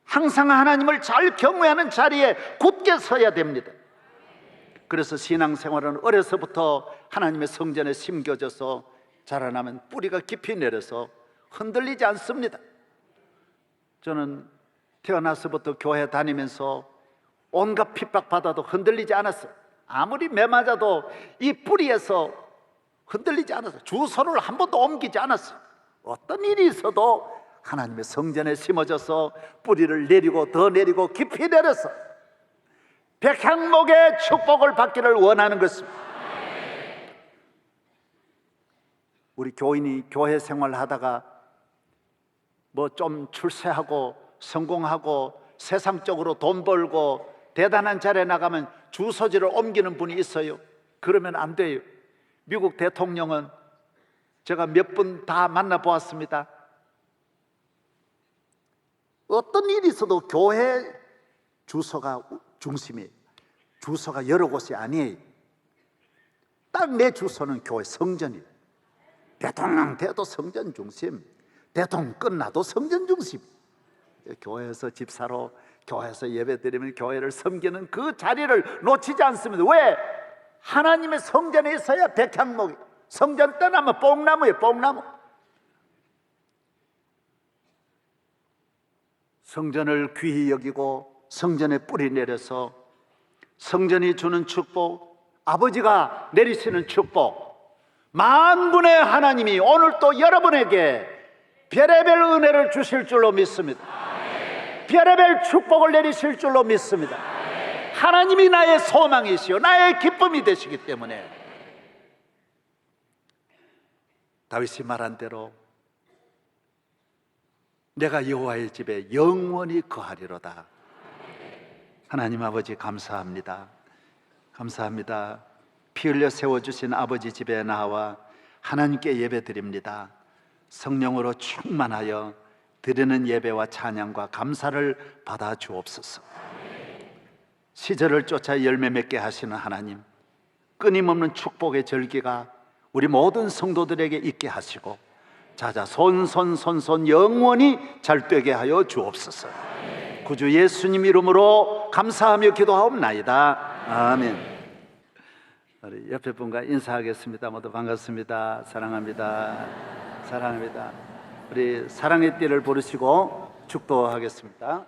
항상 하나님을 잘 경외하는 자리에 굳게 서야 됩니다. 그래서 신앙생활은 어려서부터 하나님의 성전에 심겨져서 자라나면 뿌리가 깊이 내려서 흔들리지 않습니다. 저는 태어나서부터 교회 다니면서 온갖 핍박받아도 흔들리지 않았어요. 아무리 매 맞아도 이 뿌리에서 흔들리지 않았어요. 주소를 한 번도 옮기지 않았어요. 어떤 일이 있어도 하나님의 성전에 심어져서 뿌리를 내리고 더 내리고 깊이 내려서 백향목의 축복을 받기를 원하는 것입니다. 우리 교인이 교회 생활하다가 뭐 좀 출세하고 성공하고 세상적으로 돈 벌고 대단한 자리에 나가면 주소지를 옮기는 분이 있어요. 그러면 안 돼요. 미국 대통령은 제가 몇 분 다 만나보았습니다. 어떤 일이 있어도 교회 주소가 중심이에요. 주소가 여러 곳이 아니에요. 딱 내 주소는 교회 성전이에요. 대통령 돼도 성전 중심, 대통령 끝나도 성전 중심. 교회에서 집사로, 교회에서 예배드리면 교회를 섬기는 그 자리를 놓치지 않습니다. 왜? 하나님의 성전에 있어야 백향목이, 성전 떠나면 뽕나무예요. 뽕나무. 성전을 귀히 여기고 성전에 뿌리 내려서 성전이 주는 축복, 아버지가 내리시는 축복, 만군의 하나님이 오늘 또 여러분에게 별의별 은혜를 주실 줄로 믿습니다. 별의별 축복을 내리실 줄로 믿습니다. 하나님이 나의 소망이시요 나의 기쁨이 되시기 때문에 다윗이 말한 대로 내가 여호와의 집에 영원히 거하리로다. 하나님 아버지 감사합니다. 감사합니다. 피 흘려 세워주신 아버지 집에 나와 하나님께 예배드립니다. 성령으로 충만하여 드리는 예배와 찬양과 감사를 받아 주옵소서. 시절을 쫓아 열매 맺게 하시는 하나님, 끊임없는 축복의 절기가 우리 모든 성도들에게 있게 하시고 자자손손손손 영원히 잘 되게 하여 주옵소서. 구주 예수님 이름으로 감사하며 기도하옵나이다. 아멘. 우리 옆에 분과 인사하겠습니다. 모두 반갑습니다. 사랑합니다. 사랑합니다. 우리 사랑의 띠를 부르시고 축도하겠습니다.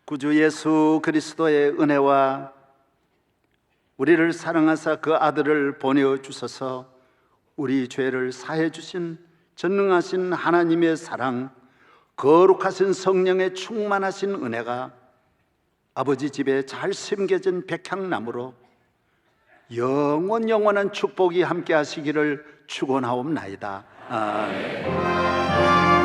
구주 예수 그리스도의 은혜와 우리를 사랑하사 그 아들을 보내어 주셔서 우리 죄를 사해 주신 전능하신 하나님의 사랑, 거룩하신 성령의 충만하신 은혜가 아버지 집에 잘 심겨진 백향나무로 영원한 축복이 함께 하시기를 축원하옵나이다. 아멘.